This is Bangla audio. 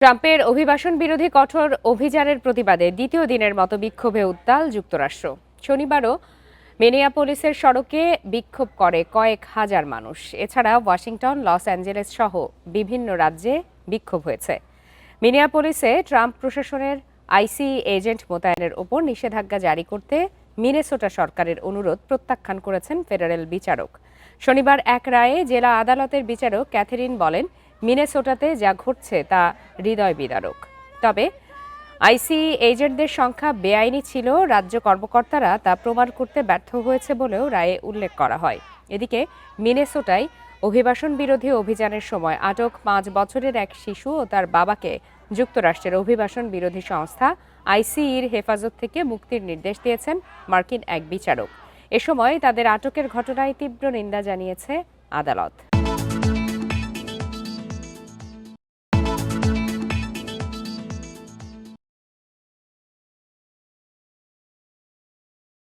ট্রাম্পের অভিবাসন বিরোধী কঠোর অভিযানের প্রতিবাদে দ্বিতীয় দিনের মতো বিক্ষোভে উত্তাল যুক্তরাষ্ট্র। শনিবারও মিনিয়াপোলিসের সড়কে বিক্ষোভ করে কয়েক হাজার মানুষ। এছাড়া ওয়াশিংটন, লস অ্যাঞ্জেলেস সহ বিভিন্ন রাজ্যে বিক্ষোভ হয়েছে। মিনিয়াপোলিসে ট্রাম্প প্রশাসনের আইসি এজেন্ট মোতায়েনের ওপর নিষেধাজ্ঞা জারি করতে মিনেসোটা সরকারের অনুরোধ প্রত্যাখ্যান করেছেন ফেডারেল বিচারক। শনিবার এক রায়ে জেলা আদালতের বিচারক ক্যাথেরিন বলেন, মিনেসোটাতে যা ঘটছে তা হৃদয় বিদারক। তবে আইসি এজেন্টদের সংখ্যা বেআইনি ছিল, রাজ্য কর্মকর্তারা তা প্রমাণ করতে ব্যর্থ হয়েছে বলেও রায়ে উল্লেখ করা হয়। এদিকে মিনেসোটায় অভিবাসন বিরোধী অভিযানের সময় আটক 5 বছরের এক শিশু ও তার বাবাকে যুক্তরাষ্ট্রের অভিবাসন বিরোধী সংস্থা আইসিইর হেফাজত থেকে মুক্তির নির্দেশ দিয়েছেন মার্কিন এক বিচারক। এ সময় তাদের আটকের ঘটনায় তীব্র নিন্দা জানিয়েছে আদালত।